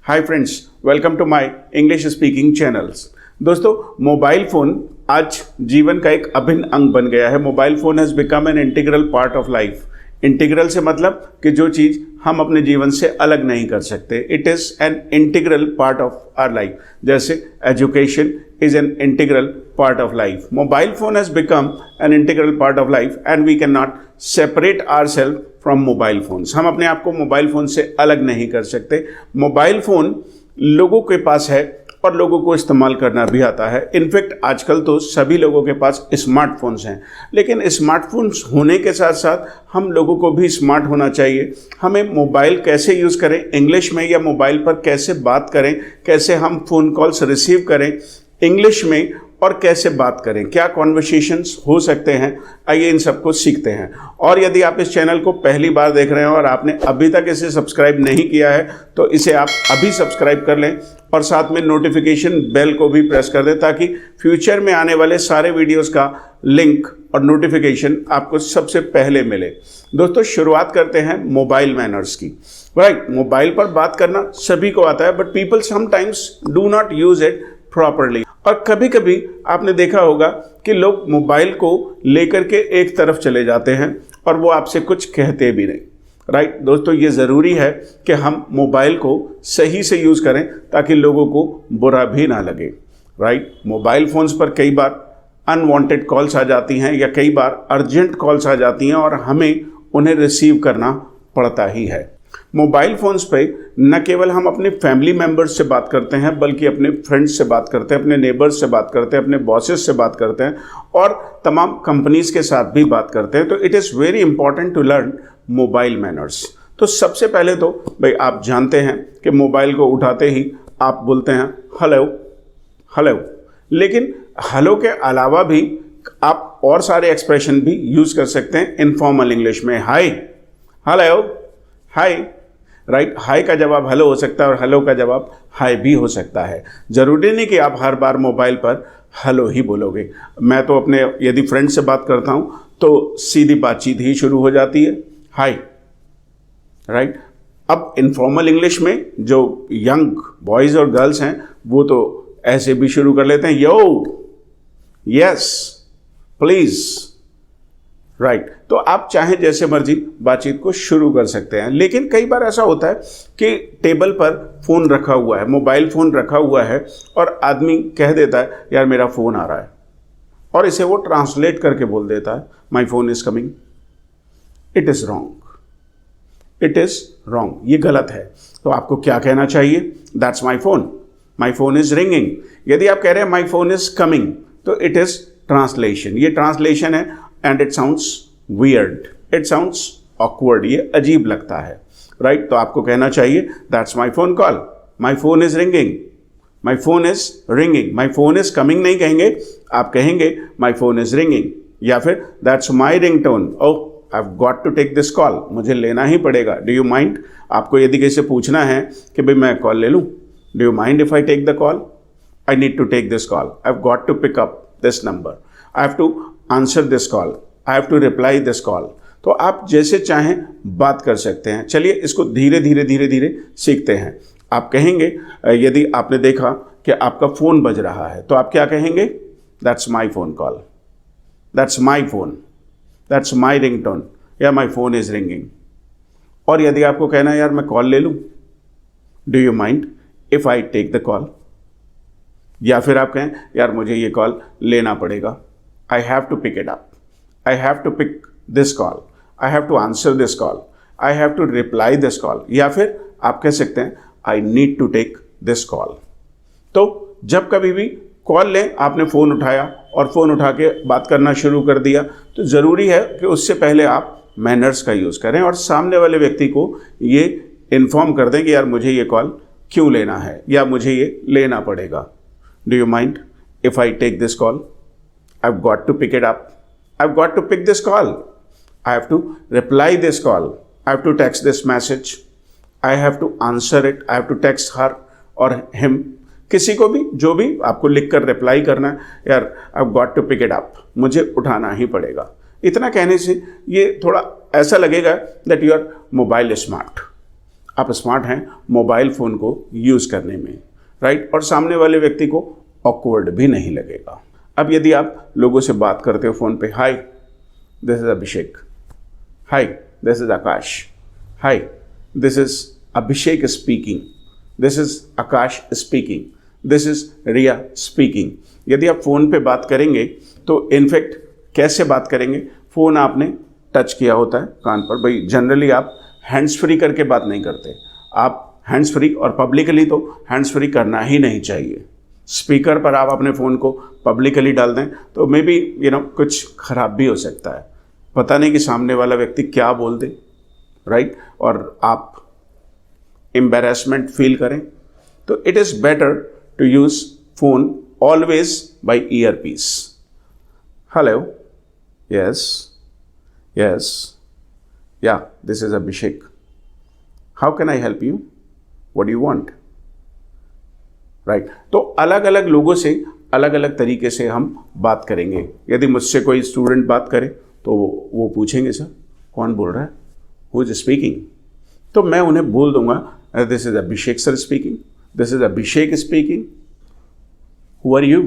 Hi friends, welcome to my English speaking channels. दोस्तों, mobile phone आज जीवन का एक अभिन्न अंग बन गया है। Mobile phone has become an integral part of life. Integral से मतलब कि जो चीज़ हम अपने जीवन से अलग नहीं कर सकते। It is an integral part of our life. जैसे education is an integral part of life. Mobile phone has become an integral part of life and we can not separate ourself from mobile phones. हम अपने आप को mobile phone से अलग नहीं कर सकते। मोबाइल फ़ोन लोगों के पास है और लोगों को इस्तेमाल करना भी आता है। इनफैक्ट आजकल तो सभी लोगों के पास स्मार्टफोन्स हैं, लेकिन स्मार्टफोन्स होने के साथ साथ हम लोगों को भी स्मार्ट होना चाहिए। हमें मोबाइल कैसे यूज़ करें इंग्लिश में, या मोबाइल पर कैसे बात करें, कैसे हम फ़ोन कॉल्स रिसीव करें इंग्लिश में और कैसे बात करें, क्या कॉन्वर्सेशंस हो सकते हैं, आइए इन सबको सीखते हैं। और यदि आप इस चैनल को पहली बार देख रहे हैं और आपने अभी तक इसे सब्सक्राइब नहीं किया है तो इसे आप अभी सब्सक्राइब कर लें और साथ में नोटिफिकेशन बेल को भी प्रेस कर दें ताकि फ्यूचर में आने वाले सारे वीडियोस का लिंक और नोटिफिकेशन आपको सबसे पहले मिले। दोस्तों, शुरुआत करते हैं मोबाइल मैनर्स की। राइट, मोबाइल पर बात करना सभी को आता है, but people sometimes do not use it properly. और कभी कभी आपने देखा होगा कि लोग मोबाइल को लेकर के एक तरफ चले जाते हैं और वो आपसे कुछ कहते भी नहीं। राइट दोस्तों, ये ज़रूरी है कि हम मोबाइल को सही से यूज़ करें ताकि लोगों को बुरा भी ना लगे। राइट, मोबाइल फ़ोन्स पर कई बार अनवांटेड कॉल्स आ जाती हैं या कई बार अर्जेंट कॉल्स आ जाती हैं और हमें उन्हें रिसीव करना पड़ता ही है। मोबाइल फ़ोन्स पे न केवल हम अपने फैमिली मेम्बर्स से बात करते हैं, बल्कि अपने फ्रेंड्स से बात करते हैं, अपने नेबर्स से बात करते हैं, अपने बॉसेस से बात करते हैं और तमाम कंपनीज़ के साथ भी बात करते हैं। तो it is very important to learn mobile manners. तो सबसे पहले तो भाई आप जानते हैं कि मोबाइल को उठाते ही आप बोलते हैं हेलो हेलो, लेकिन हेलो के अलावा भी आप और सारे एक्सप्रेशन भी यूज़ कर सकते हैं इनफॉर्मल इंग्लिश में। हाय, हेलो, हाय। राइट, हाय का जवाब हेलो हो सकता है और हेलो का जवाब हाय भी हो सकता है। ज़रूरी नहीं कि आप हर बार मोबाइल पर हेलो ही बोलोगे। मैं तो अपने यदि फ्रेंड से बात करता हूँ तो सीधी बातचीत ही शुरू हो जाती है, हाय। राइट, अब इनफॉर्मल इंग्लिश में जो यंग बॉयज़ और गर्ल्स हैं वो तो ऐसे भी शुरू कर लेते हैं, यो, यस, प्लीज़। राइट, तो आप चाहे जैसे मर्जी बातचीत को शुरू कर सकते हैं। लेकिन कई बार ऐसा होता है कि टेबल पर फ़ोन रखा हुआ है, मोबाइल फ़ोन रखा हुआ है और आदमी कह देता है यार मेरा फ़ोन आ रहा है, और इसे वो ट्रांसलेट करके बोल देता है my phone is coming. It is wrong, it is wrong, ये गलत है। तो आपको क्या कहना चाहिए? That's my phone is ringing. यदि आप कह रहे हैं माई फ़ोन इज़ कमिंग तो इट इज़ ट्रांसलेशन, ये ट्रांसलेशन है and it sounds weird, it sounds awkward, ये अजीब लगता है। राइट, तो आपको कहना चाहिए that's my phone call, my phone is ringing, my phone is ringing. My phone is coming नहीं कहेंगे, आप कहेंगे माई फ़ोन इज़ रिंगिंग, या फिर that's my ringtone, oh I have got to take this call, मुझे लेना ही पड़ेगा, do you mind. आपको यदि किसी से पूछना है कि भाई मैं कॉल ले लूँ, do you mind if I take the call, I need to take this call, I have got to pick up this number, I have to answer this call, I have to reply this call. तो आप जैसे चाहें बात कर सकते हैं। चलिए इसको धीरे धीरे धीरे धीरे सीखते हैं। आप कहेंगे, यदि आपने देखा कि आपका फ़ोन बज रहा है तो आप क्या कहेंगे? That's my phone call, that's my phone, that's my ringtone, या माई फ़ोन इज़ रिंगिंग। और यदि आपको कहना है यार मैं कॉल ले लूँ, do you mind if I take the call, या फिर आप कहें यार मुझे ये कॉल लेना पड़ेगा, I have to pick it up, I have to pick this call, I have to answer this call, I have to reply this call, या फिर आप कह सकते हैं I need to take this call। तो जब कभी भी कॉल लें, आपने फ़ोन उठाया और फ़ोन उठा के बात करना शुरू कर दिया, तो ज़रूरी है कि उससे पहले आप मैनर्स का यूज़ करें और सामने वाले व्यक्ति को ये इन्फॉर्म कर दें कि यार मुझे ये कॉल क्यों लेना है या मुझे ये लेना पड़ेगा। Do you mind if I take this call, I've got to pick it up, I've got to pick this call, I have to reply this call, I have to text this message, I have to answer it, I have to text her or him, किसी को भी जो भी आपको लिखकर reply करना है, यार I've got to pick it up, मुझे उठाना ही पड़ेगा। इतना कहने से ये थोड़ा ऐसा लगेगा that you are mobile smart, आप स्मार्ट हैं मोबाइल फ़ोन को यूज़ करने में, राइट। और सामने वाले व्यक्ति को ऑकवर्ड भी नहीं लगेगा। अब यदि आप लोगों से बात करते हो फ़ोन पे, hi this is Abhishek, hi this is Akash, hi this is Abhishek speaking, this is Akash speaking, this is Riya speaking. यदि आप फ़ोन पे बात करेंगे तो इनफैक्ट कैसे बात करेंगे, फ़ोन आपने टच किया होता है कान पर, भाई जनरली आप हैंड्स फ्री करके बात नहीं करते, आप हैंड्स फ्री, और पब्लिकली तो हैंड्स फ्री करना ही नहीं चाहिए। स्पीकर पर आप अपने फ़ोन को पब्लिकली डाल दें तो मे बी कुछ ख़राब भी हो सकता है, पता नहीं कि सामने वाला व्यक्ति क्या बोल दे, राइट, और आप एम्बैरेसमेंट फील करें। तो it is better to use phone always by earpiece. Hello, yes, yes, yeah this is Abhishek, how can I help you, what do you want, right. तो अलग अलग लोगों से अलग अलग तरीके से हम बात करेंगे। यदि मुझसे कोई स्टूडेंट बात करे तो वो पूछेंगे सर कौन बोल रहा है, हु इज स्पीकिंग, तो मैं उन्हें बोल दूंगा this is Abhishek sir speaking, this is Abhishek speaking, who are you,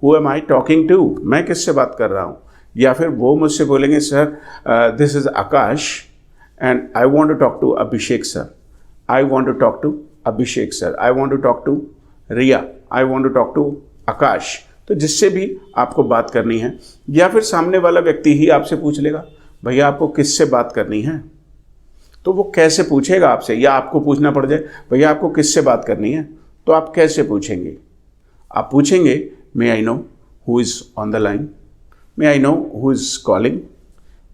who am I talking to, मैं किससे बात कर रहा हूँ। या फिर वो मुझसे बोलेंगे sir this is Akash and I want to talk to Abhishek sir, I want to talk to Abhishek sir, I want to talk to Riya, I want to talk to Akash. तो जिससे भी आपको बात करनी है, या फिर सामने वाला व्यक्ति ही आपसे पूछ लेगा भैया आपको किससे बात करनी है, तो वो कैसे पूछेगा आपसे, या आपको पूछना पड़ जाए भैया आपको किससे बात करनी है, तो आप कैसे पूछेंगे, आप पूछेंगे may I know who is on the line, may I know who is calling,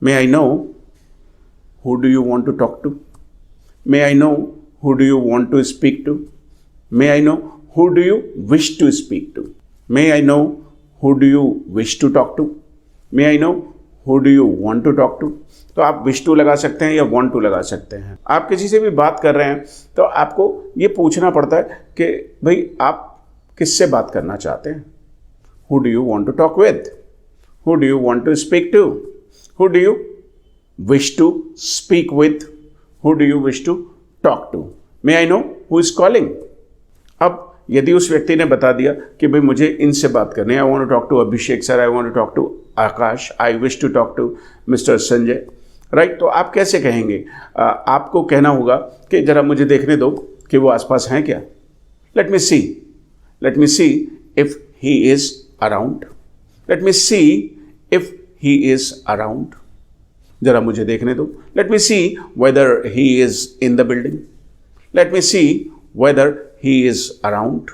may I know who do you want to talk to, may I know who do you want to speak to, may I know who do you wish to speak to, may I know who do you wish to talk to, may I know who do you want to talk to। तो आप wish to लगा सकते हैं या want to लगा सकते हैं। आप किसी से भी बात कर रहे हैं तो आपको ये पूछना पड़ता है कि भाई आप किससे बात करना चाहते हैं, who do you want to talk with, who do you want to speak to, who do you wish to speak with, who do you wish to talk to, may I know who is calling. अब यदि उस व्यक्ति ने बता दिया कि भाई मुझे इनसे बात करनी है, I want to talk to Abhishek sir, I want to talk to Akash, I wish to talk to mister Sanjay, right. तो आप कैसे कहेंगे, आपको कहना होगा कि जरा मुझे देखने दो कि वो आसपास हैं क्या, let me see if he is around, let me see if he is around, जरा मुझे देखने दो, let me see whether he is in the building, let me see whether he is around,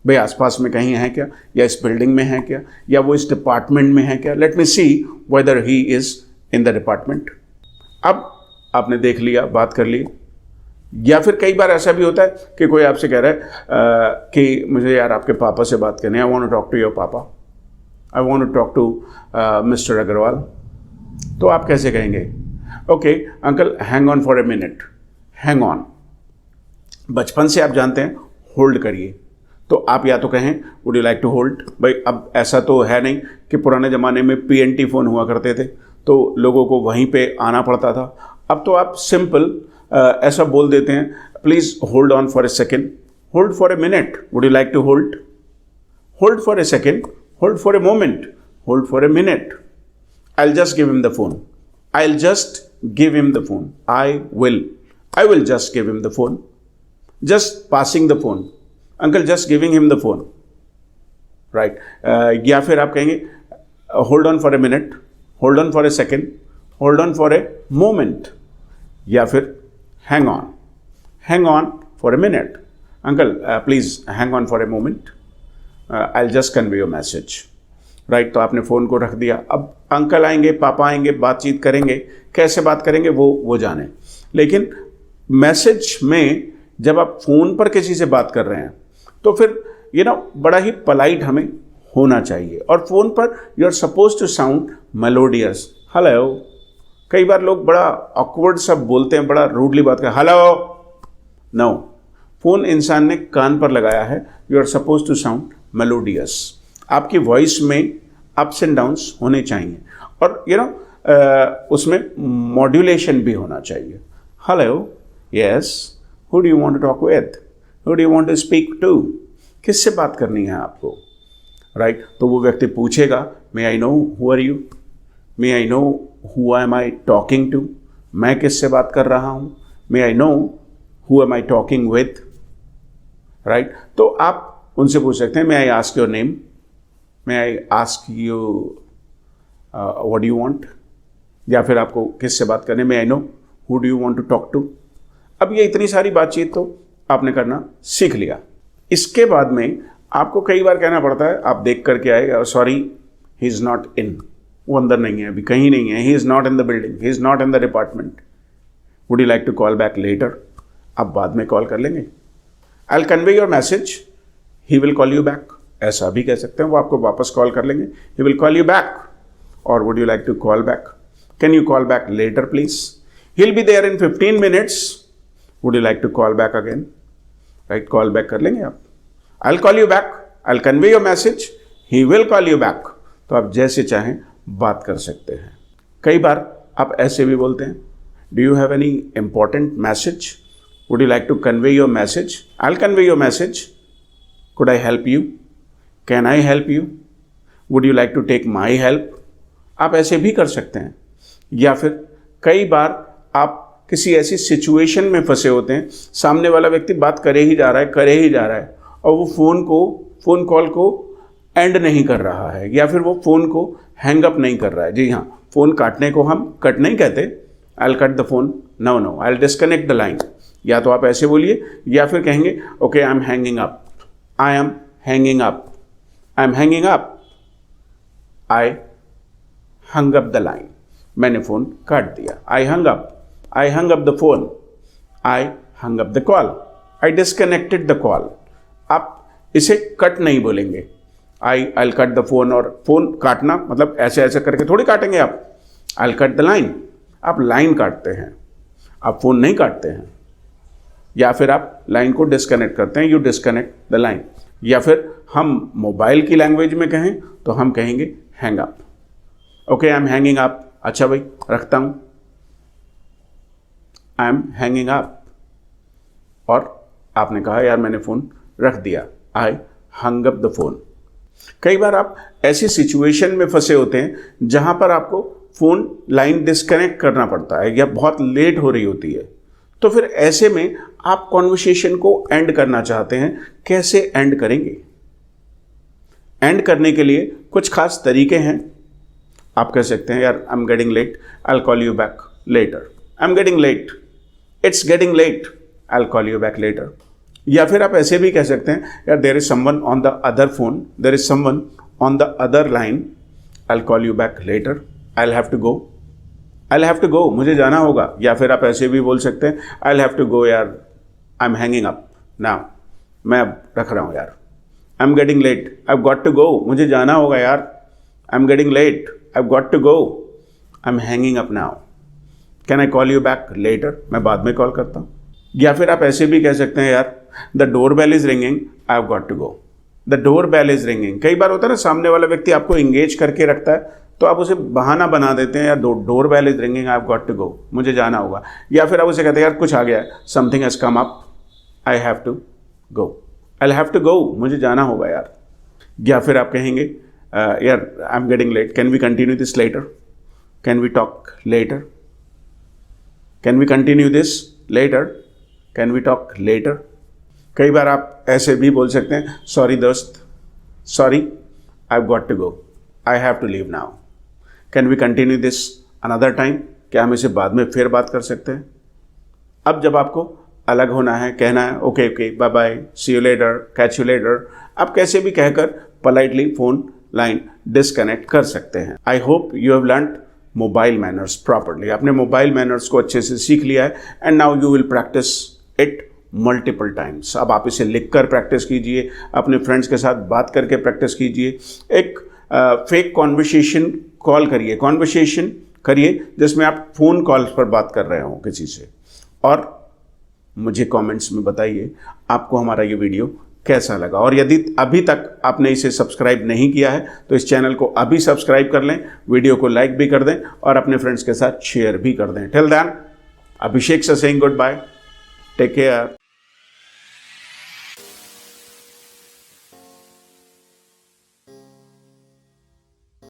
भाई आसपास में कहीं है क्या, या इस बिल्डिंग में है क्या, या वो इस डिपार्टमेंट में है क्या, let me see whether he is in the department. अब आपने देख लिया, बात कर ली। या फिर कई बार ऐसा भी होता है कि कोई आपसे कह रहा है कि मुझे यार आपके पापा से बात करनी है, I want to talk to your papa, I want to talk to Mister Agarwal. तो आप कैसे कहेंगे, okay uncle hang on for a minute, hang on. बचपन से आप जानते हैं होल्ड करिए, तो आप या तो कहें would you like to hold, भाई अब ऐसा तो है नहीं कि पुराने ज़माने में PNT फ़ोन हुआ करते थे तो लोगों को वहीं पे आना पड़ता था। अब तो आप सिंपल ऐसा बोल देते हैं, please hold on for a second, hold for a minute, would you like to hold, hold for a second, hold for a moment, hold for a minute. I'll just give him the phone. I'll just give him the phone. I will just give him the phone. Just passing the phone. Uncle, just giving him the phone. Right. या फिर आप कहेंगे hold on for a minute, hold on for a second, hold on for a moment. या फिर hang on for a minute. Uncle, please hang on for a moment. I'll just convey your message. Right. तो आपने phone को रख दिया, अब uncle आएंगे, पापा आएंगे, बातचीत करेंगे, कैसे बात करेंगे वो जाने। लेकिन मैसेज में जब आप फ़ोन पर किसी से बात कर रहे हैं तो फिर बड़ा ही पोलाइट हमें होना चाहिए, और फ़ोन पर you are suppose to sound melodious. Hello, कई बार लोग बड़ा ऑकवर्ड सब बोलते हैं, बड़ा रूडली बात कर, हेलो, नो, फ़ोन इंसान ने कान पर लगाया है, you are suppose to sound melodious. आपकी वॉइस में अप्स एंड डाउन्स होने चाहिए, और उसमें मॉड्यूलेशन भी होना चाहिए। Hello, yes, who do you want to talk with, who do you want to speak to, किससे बात करनी है आपको, राइट? तो वो व्यक्ति पूछेगा, may I know who are you, may I know who am I talking to, मैं किससे बात कर रहा हूँ, may I know who am I talking with, right? तो आप उनसे पूछ सकते हैं, may I ask your name, may I ask you what do you want, या फिर आपको किससे बात करनी, may I know who do you want to talk to. अब ये इतनी सारी बातचीत तो आपने करना सीख लिया। इसके बाद में आपको कई बार कहना पड़ता है, आप देख करके आए, sorry he is not in, वो अंदर नहीं है, अभी कहीं नहीं है, he is not in the building, he is not in the department, would you like to call back later, आप बाद में कॉल कर लेंगे। I will convey your message, he will call you back, ऐसा भी कह सकते हैं, वो आपको वापस कॉल कर लेंगे, he will call you back, और would you like to call back, can you call back later please, he will be there in 15 minutes, would you like to call back again, right? Call back कर लेंगे आप। I will call you back, I will convey your message, he will call you back, तो आप जैसे चाहें बात कर सकते हैं। कई बार आप ऐसे भी बोलते हैं, do you have any important message, would you like to convey your message, I will convey your message, could I help you, can I help you, would you like to take my help, आप ऐसे भी कर सकते हैं। या फिर कई बार आप किसी ऐसी सिचुएशन में फंसे होते हैं, सामने वाला व्यक्ति बात करे ही जा रहा है और वो फ़ोन कॉल को एंड नहीं कर रहा है, या फिर वो फ़ोन को हैंग अप नहीं कर रहा है। जी हाँ, फ़ोन काटने को हम कट नहीं कहते, I will cut the phone, no I will disconnect the line, या तो आप ऐसे बोलिए, या फिर कहेंगे okay I am hanging up, I am hanging up, I am hanging up, I hung up the line, मैंने फ़ोन काट दिया, I hung up the phone, I hung up the call, I disconnected the call। आप इसे cut नहीं बोलेंगे, I'll cut the phone, और phone काटना मतलब ऐसे ऐसे करके थोड़ी काटेंगे आप, I'll cut the line, आप लाइन काटते हैं, आप फ़ोन नहीं काटते हैं। या फिर आप लाइन को डिस्कनेक्ट करते हैं, यू डिस्कनेक्ट द लाइन। या फिर हम मोबाइल की लैंग्वेज में कहें तो हम कहेंगे hang up, okay I am hanging up, अच्छा भाई रखता हूँ, आई एम हैंगिंग अप, और आपने कहा यार मैंने फ़ोन रख दिया, आई हंग अप द फ़ोन। कई बार आप ऐसी सिचुएशन में फंसे होते हैं जहाँ पर आपको फ़ोन लाइन डिस्कनेक्ट करना पड़ता है या बहुत लेट हो रही होती है, तो फिर ऐसे में आप कॉन्वर्सेशन को एंड करना चाहते हैं, कैसे एंड करेंगे? एंड करने के लिए कुछ खास तरीके हैं। आप कह सकते हैं यार I am getting late, I will call you back later, I am getting late, it's getting late, I will call you back later. या फिर आप ऐसे भी कह सकते हैं यार there is someone on the other phone, there is someone on the other line, I will call you back later, I will have to go, I will have to go, मुझे जाना होगा। या फिर आप ऐसे भी बोल सकते हैं I will have to go यार, I am hanging up now, मैं अब रख रहा हूँ यार, I am getting late, I have got to go, मुझे जाना होगा यार, I am getting late, I have got to go, I am hanging up now, can I call you back later, मैं बाद में कॉल करता हूँ। या फिर आप ऐसे भी कह सकते हैं यार the door bell is ringing, I have got to go, the door bell is ringing. कई बार होता है ना सामने वाला व्यक्ति आपको इंगेज करके रखता है, तो आप उसे बहाना बना देते हैं यार door bell is ringing, I have got to go, मुझे जाना होगा। या फिर आप उसे कहते हैं यार कुछ आ गया है, something has come up, I have to go, I have to go, मुझे जाना होगा यार। या फिर आप कहेंगे यार I am getting late, can we continue this later, can we talk later, can we continue this later, can we talk later. कई बार आप ऐसे भी बोल सकते हैं सॉरी दोस्त, sorry I have got to go, I have to leave now, can we continue this another time, क्या हम इसे बाद में फिर बात कर सकते हैं? अब जब आपको अलग होना है, कहना है okay okay bye bye, see you later, catch you later, आप कैसे भी कहकर पोलाइटली फ़ोन लाइन डिस्कनेक्ट कर सकते हैं। I hope you have learned mobile manners properly, आपने मोबाइल मैनर्स को अच्छे से सीख लिया है, and now you will practice it multiple times. अब आप इसे लिखकर प्रैक्टिस कीजिए, अपने फ्रेंड्स के साथ बात करके प्रैक्टिस कीजिए, एक फेक कॉन्वर्सेशन कॉन्वर्सेशन करिए जिसमें आप फ़ोन कॉल्स पर बात कर रहे हो किसी से, और मुझे कमेंट्स में बताइए आपको हमारा ये वीडियो कैसा लगा। और यदि अभी तक आपने इसे सब्सक्राइब नहीं किया है तो इस चैनल को अभी सब्सक्राइब कर लें, वीडियो को लाइक भी कर दें और अपने फ्रेंड्स के साथ शेयर भी कर दें। टिल देन, अभिषेक से saying goodbye, take care.